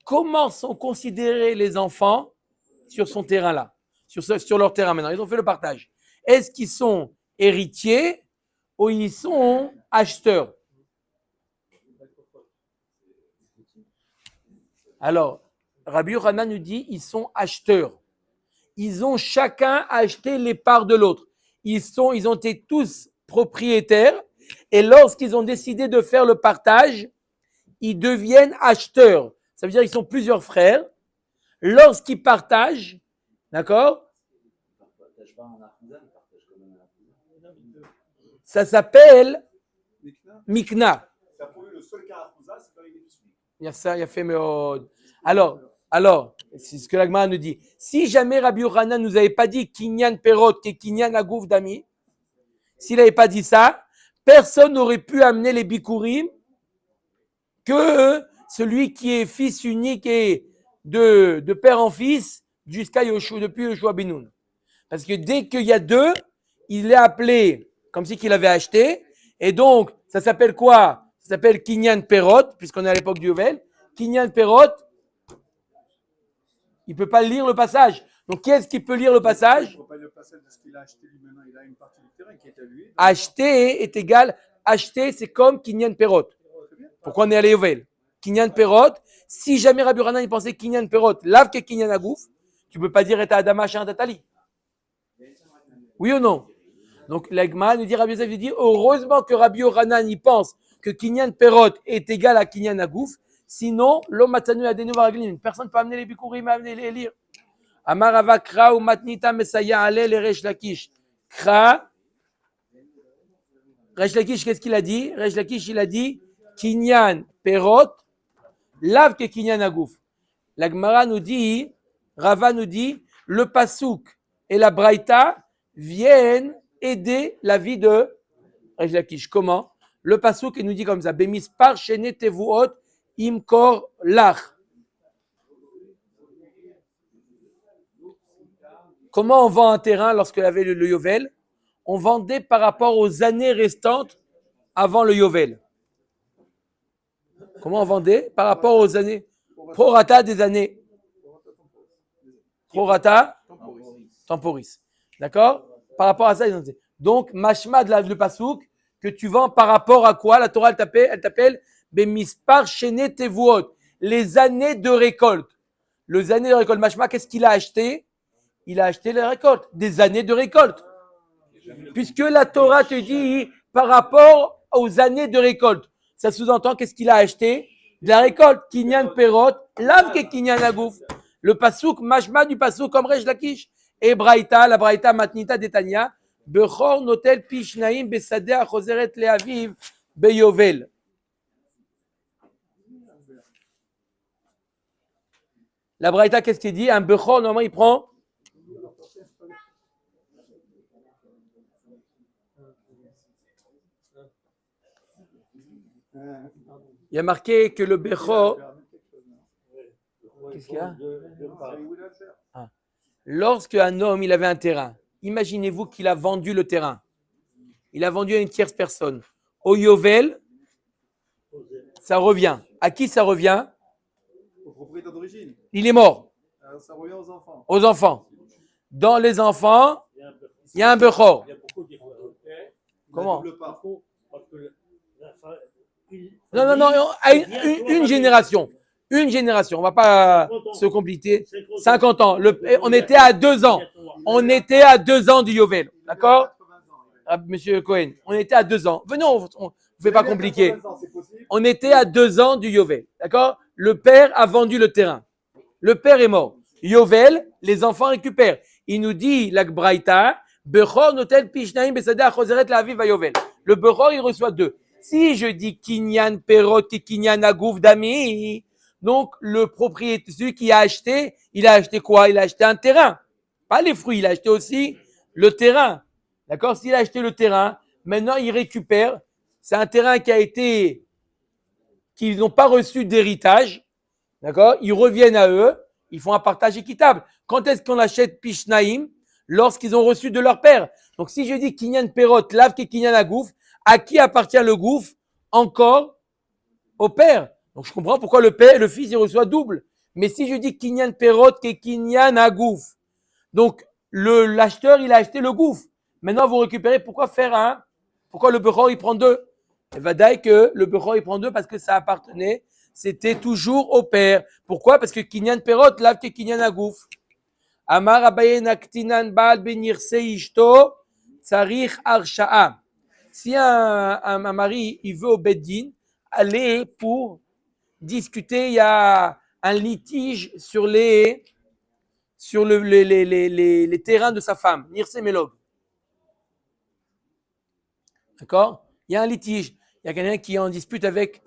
A: Comment sont considérés les enfants sur son terrain-là, sur leur terrain maintenant? Ils ont fait le partage. Est-ce qu'ils sont héritiers ou ils sont acheteurs? Alors, Rabbi Yochanan nous dit ils sont acheteurs. Ils ont chacun acheté les parts de l'autre. Ils ont été tous propriétaires. Et lorsqu'ils ont décidé de faire le partage, ils deviennent acheteurs. Ça veut dire qu'ils sont plusieurs frères. Lorsqu'ils partagent, d'accord? Ça s'appelle Mikna.
C: Ça a prouvé le seul cas à Kouza, c'est quand il est fils.
A: Il y a ça, il y a fait méod. Alors, c'est ce que l'Agma nous dit. Si jamais Rabbi Yochanan nous avait pas dit Kinyan Perot et Kinyan Agouf Dami, s'il n'avait pas dit ça, personne n'aurait pu amener les bikurim que celui qui est fils unique et de père en fils jusqu'à Yoshua, depuis Yoshua bin Nun. Parce que dès qu'il y a deux, il est appelé comme si qu'il avait acheté. Et donc, ça s'appelle quoi? Ça s'appelle Kinyan Perot, puisqu'on est à l'époque du Yovel. Kinyan Perot, il ne peut pas lire le passage. Donc, qui est-ce qui peut lire le passage?
C: Il ne peut pas lire le passage de ce qu'il a acheté lui maintenant. Il a une partie du terrain qui est à lui. Donc,
A: Acheter est égal. Acheter, c'est comme Kinyan Perot. Pourquoi on est allé Yovel? Kinyan Perot. Si jamais Rabbi Yochanan il pensait Kinyan Perot, lave que Kinyan Agouf, tu ne peux pas dire et Adama Shan Tatali. Oui ou non? Donc l'Agma nous dit, Rabbi Yosef dit, heureusement que Rabbi Yochanan il pense que Kinyan Perot est égal à Kinyan Agouf. Sinon, l'homme matzanu adenu varaglim. Personne ne peut amener les bikurim, amener les lire. Amar Rava Kra ou matnita mesaya ale le Resh Lakish. Kra. Resh Lakish, qu'est-ce qu'il a dit? Resh Lakish, il a dit Kinyan Perot, lave que Kinyan Agouf. La Gemara nous dit, Rava nous dit, le Pasouk et la Braïta viennent aider la vie de Resh Lakish. Comment? Le Pasouk, il nous dit comme ça, Bemis par chene tevuot imkor lach. Comment on vend un terrain lorsqu'il y avait le Yovel? On vendait par rapport aux années restantes avant le Yovel. Comment on vendait? Par rapport aux années. Prorata des années. Prorata temporis. D'accord? Par rapport à ça, ils ont dit. Donc, mashma de le pasouk, que tu vends par rapport à quoi? La Torah, elle t'appelle Bemispar Shene Tevuot, les années de récolte. Les années de récolte. Mashma, qu'est-ce qu'il a acheté? Il a acheté les récoltes, des années de récolte. Puisque la Torah te dit par rapport aux années de récolte. Ça sous-entend qu'est-ce qu'il a acheté? De la récolte. Kinyan Perot, lav ke Kinyan Agouf. Le pasouk, mashma du pasouk, comme Resh Lakish. Et Braïta, la Braïta Matnita d'Etania. Bechor notel pishnaim besadeh achozeret leaviv beyovel. La Braïta, qu'est-ce qu'il dit? Un Bechor, normalement, il prend. Il y a marqué que le Bechor. Qu'est-ce qu'il y a? Lorsque un homme il avait un terrain, imaginez-vous qu'il a vendu le terrain. Il a vendu à une tierce personne. Au Yovel, ça revient. À qui ça revient?
C: Au propriétaire d'origine.
A: Il est mort.
C: Alors, ça revient aux enfants.
A: Aux enfants. Dans les enfants, il y a un Bechor. Comment? Non, à une génération. Une génération. On ne va pas se compliquer. 50 ans. On était à 2 ans. On était à 2 ans du Yovel. D'accord? Monsieur Cohen, on était à 2 ans. Venez, on ne fait pas compliqué. On était à 2 ans du Yovel. D'accord? Le père a vendu le terrain. Le père est mort. Yovel, les enfants récupèrent. Il nous dit, la Braïta, Bechor notel pishnaim besadeh achozeret la'aviv vayovel. Le Bechor, il reçoit 2. Si je dis Kinyan Perot et Kinyan Agouf Dami, donc le propriétaire, celui qui a acheté, il a acheté quoi? Il a acheté un terrain. Pas les fruits, il a acheté aussi le terrain. D'accord? S'il a acheté le terrain, maintenant il récupère. C'est un terrain qu'ils n'ont pas reçu d'héritage. D'accord? Ils reviennent à eux. Ils font un partage équitable. Quand est-ce qu'on achète Pishnaim? Lorsqu'ils ont reçu de leur père. Donc si je dis Kinyan Perot, Lav ke Kinyan Agouf, à qui appartient le gouffre? Encore au père. Donc je comprends pourquoi le fils il reçoit double. Mais si je dis Kinyan Perot ke Kinyan Agouf, donc l'acheteur il a acheté le gouffre. Maintenant vous récupérez, pourquoi le Bechor il prend 2? Et vadaï que le Bechor il prend 2 parce que ça appartenait, c'était toujours au père. Pourquoi? Parce que Kinyan Perot lav ke Kinyan Agouf. Amar Abaye naktinan baal benirse ishto tsarich arsha'a. Si un mari il veut au Beddin aller pour discuter, il y a un litige sur les terrains de sa femme, Nirse Melog. D'accord? Il y a un litige. Il y a quelqu'un qui est en dispute avec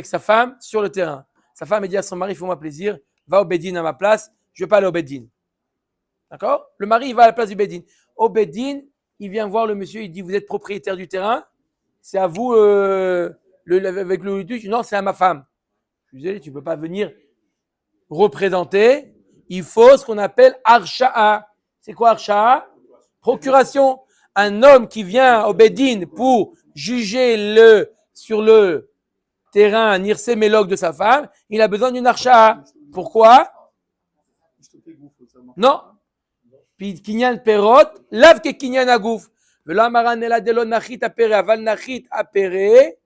A: sa femme sur le terrain. Sa femme dit à son mari, fais-moi plaisir, va au Beddin à ma place, je ne vais pas aller au Beddin. D'accord? Le mari, il va à la place du Beddin. Au Beddin, il vient voir le monsieur, il dit, vous êtes propriétaire du terrain? C'est à vous, avec le litige? Non, c'est à ma femme. Je lui disais, tu ne peux pas venir représenter. Il faut ce qu'on appelle Arsha'a. C'est quoi Arsha'a? Procuration. Un homme qui vient au Beddin pour juger sur le terrain Nirse Melog de sa femme, il a besoin d'une Arsha'a. Pourquoi? Non. Puis Kinyan Perot, lav ke Kinyan Agouf. Vela maranela de lo nachit apere, aval nachit apere,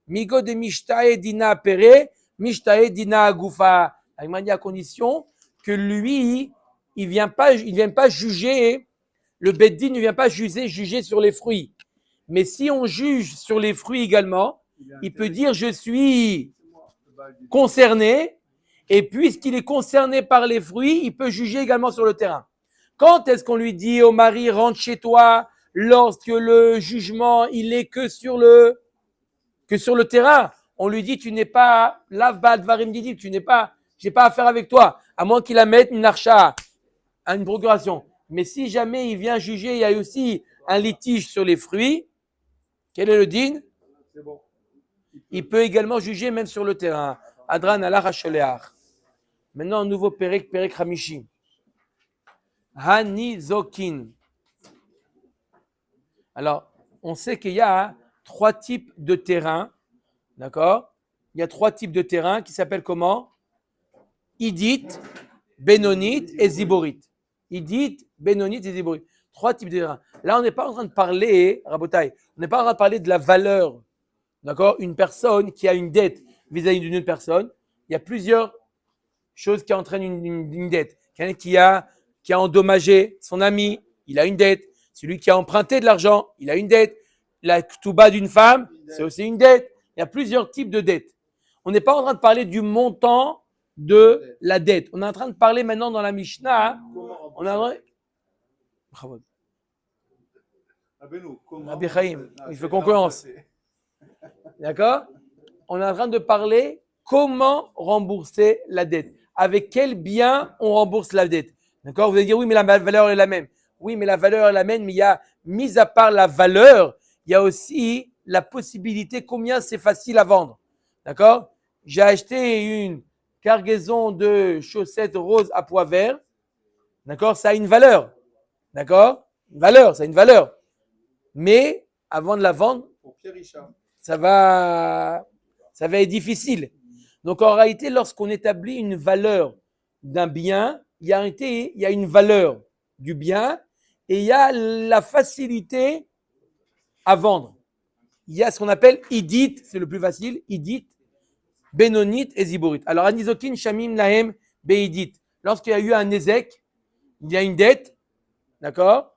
A: migo de mishtae dina apere, mishtae dina agoufa. Il m'a dit à condition que lui, il vient pas juger, le Beddin ne vient pas juger sur les fruits. Mais si on juge sur les fruits également, il peut dire je suis concerné, et puisqu'il est concerné par les fruits, il peut juger également sur le terrain. Quand est-ce qu'on lui dit au mari rentre chez toi lorsque le jugement il est que sur le terrain? On lui dit tu n'es pas lav ba'al dvarim didi, j'ai pas affaire avec toi, à moins qu'il la mette une archa, une procuration. Mais si jamais il vient juger, il y a aussi un litige sur les fruits, quel est le din? Il peut également juger même sur le terrain. Adran alach hasheleach. Maintenant un nouveau perek Hamishi. Hanizokin. Alors, on sait qu'il y a 3 types de terrains, d'accord? Il y a 3 types de terrains qui s'appellent comment? Idite, Bénonite et Ziborite. Idite, Bénonite et Ziborite. 3 types de terrains. Là, on n'est pas en train de parler, Rabotai, on n'est pas en train de parler de la valeur, d'accord? Une personne qui a une dette vis-à-vis d'une autre personne, il y a plusieurs choses qui entraînent une dette. Quelqu'un qui a endommagé son ami, il a une dette. Celui qui a emprunté de l'argent, il a une dette. La ktouba d'une femme, c'est aussi une dette. Il y a plusieurs types de dettes. On n'est pas en train de parler du montant de la dette. On est en train de parler maintenant dans la Mishnah. On a... Bravo. Rabbi Chaim, il fait concurrence. D'accord? On est en train de parler comment rembourser la dette. Avec quel bien on rembourse la dette. D'accord? Vous allez dire oui, mais la valeur est la même. Oui, mais la valeur est la même, mais il y a, mis à part la valeur, il y a aussi la possibilité combien c'est facile à vendre. D'accord? J'ai acheté une cargaison de chaussettes roses à pois verts. D'accord? Ça a une valeur. D'accord? Une valeur, ça a une valeur. Mais avant de la vendre, ça va être difficile. Donc en réalité, lorsqu'on établit une valeur d'un bien, il y a une valeur du bien et il y a la facilité à vendre. Il y a ce qu'on appelle idit, c'est le plus facile, idit, bénonite et ziborite. Alors anizokin shamim lahem beidit. Lorsqu'il y a eu un nezek, il y a une dette, d'accord?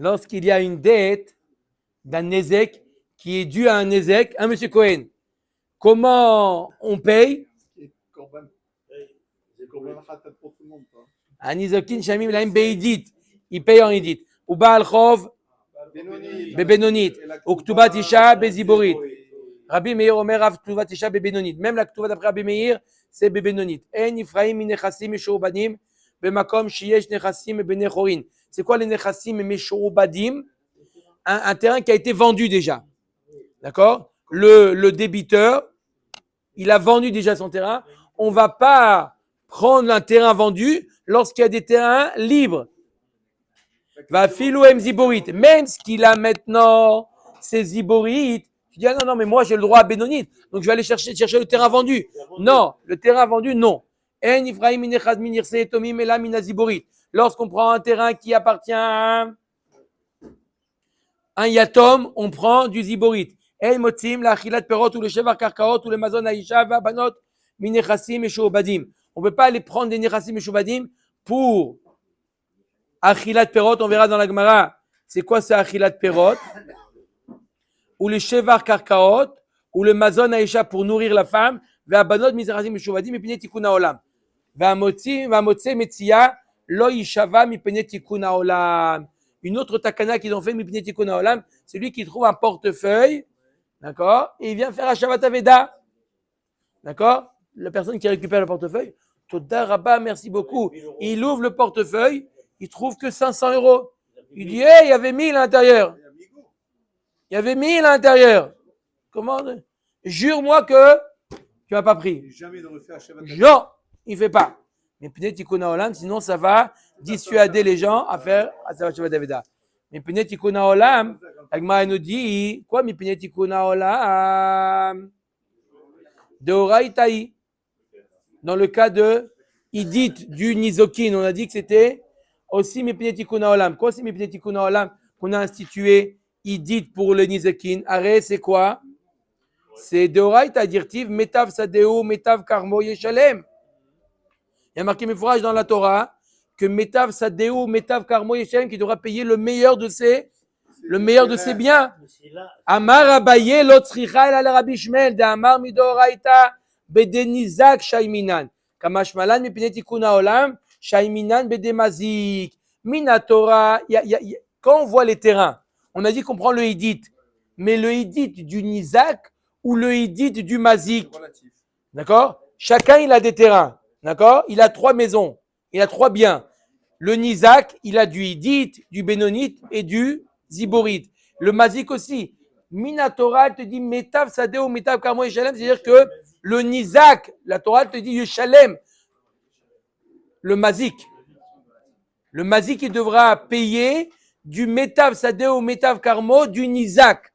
A: Lorsqu'il y a une dette d'un Nézek qui est due à un Nézek, hein, monsieur Cohen, comment on paye? Anizokin Shamim Laim Beidit, il paye en Idit. Ou Baal Chov, Bebenonit. Ou Ktubat Isha, Beziborit. Rabbi Meir Omer Rav Ktubat Isha, Bebenonit. Même la Ktubat d'après Rabbi Meir, c'est Bebenonit. En Ifraim Minechassim Meshoubadim, Bemakom Shiesh Nechassim Benechorin. C'est quoi les Nechassim et Meshoubadim? Un terrain qui a été vendu déjà. D'accord? Le débiteur, il a vendu déjà son terrain. On ne va pas prendre un terrain vendu lorsqu'il y a des terrains libres. Va filou em ziborit. Même ce qu'il a maintenant, c'est ziborit. Tu dis, ah non, mais moi j'ai le droit à Bénonite. Donc je vais aller chercher le terrain vendu. Non, le terrain vendu, non. En Ifraim minechad minirse etomim ela mina ziborit. Lorsqu'on prend un terrain qui appartient à un yatom, on prend du ziborit. El motzim la achilat perot ou le shevar karkaot ou le mazon aisha va banot minechassim et shoubadim. On ne peut pas aller prendre des nechassim et shoubadim pour achilat perot. On verra dans la Gemara. C'est quoi ce achilat perot? Ou le shevar karkaot ou le mazon aisha pour nourrir la femme. Va banot minechassim et shoubadim et pinet tikuna olam. Va motze metzia. Lo yishava mipene tikuna olam. Une autre takana qu'ils ont fait mipene tikuna olam, c'est lui qui trouve un portefeuille, d'accord, et il vient faire un Shabbat Aveda, d'accord. La personne qui récupère le portefeuille, Toda Rabba, merci beaucoup. Il ouvre le portefeuille, il trouve que 500 €. Il dit, hey, il y avait 1000 à l'intérieur. Il y avait 1000 à l'intérieur. Comment? Jure-moi que tu n'as pas pris.
C: Jamais de refaire Shabbat.
A: Non, il ne fait pas. Mais Pnei Tikuna Olam, sinon ça va dissuader les gens à faire Shabbat Aveda. Mais Pnei Tikuna Olam, Agma nous dit, quoi, mais Pnei Tikuna Olam? De Oraïtaï. Dans le cas de Idit du Nizokin, on a dit que c'était aussi Pnei Tikuna Olam. Quoi, c'est Pnei Tikuna Olam qu'on a institué Idit pour le Nizokin? Arrête, c'est quoi? C'est de Oraïtaï, dirtiv, Metav Sadeu, Metav Karmo Yeshalem. Il y a marqué mes fourrages dans la Torah que Metav Sadeu, Metav Karmo Yeshem qui devra payer le meilleur de ses biens. Amar Abaye lotzricha el al Rabbi Shmuel de Amar midoraita bedenizak shaiminan. Kamashmalan mipnei tikun haolam shaiminan bedemazik. Mina Torah. Quand on voit les terrains, on a dit qu'on prend le Hidit, mais le Hidit du Nizak ou le Hidit du Mazik. D'accord? Chacun il a des terrains. D'accord? Il a 3 maisons. Il a 3 biens. Le Nizak, il a du Hidite, du Bénonite et du Ziborite. Le Mazik aussi. Minatora te dit Metav Sadeo, Metav Karmo et Shalem, c'est-à-dire que le Nizak, la Torah te dit Yeshalem, le Mazik. Le Mazik, il devra payer du Metav Sadeo, Metav Karmo, du Nizak.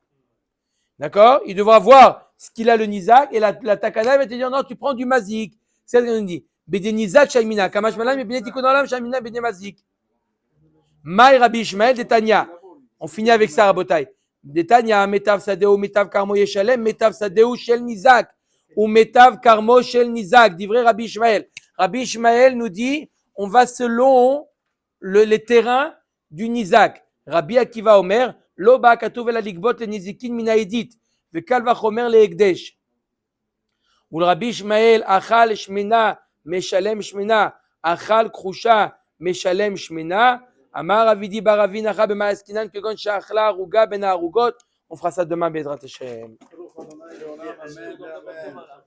A: D'accord? Il devra voir ce qu'il a le Nizak et la Takana va te dire non, tu prends du Mazik. C'est ce qu'on dit. Bede Nizak Shalmina. Kamash Malam et Bene Tikonalam Shalmina Bede Mazik. Maï Rabbi Ishmael de Tanya. On finit avec ça, Rabotai. De Tanya, Metav Sadeo, Metav Karmo Yeshalem, Metav Sadeo Shel Nizak. Ou Metav Karmo Shel Nizak. Divrei Rabbi Ishmael. Rabbi Ishmael nous dit on va selon les terrains du Nizak. Rabbi Akiva Omer, Lo ba katuv el aligbot le nizikin mina edit, ve kal vachomer le ekdesh. Ou le Rabbi Ishmael, achal shmena, meshalem shmena, achal krusha, meshalem shmena. Amar Avidi bar Ravi Nacha b'ma eskinan kegon she'achla aruga ben haarugot. On fera ça demain, Bezrat Hashem.
C: Baruch Adonai Leolam, Amen, Amen.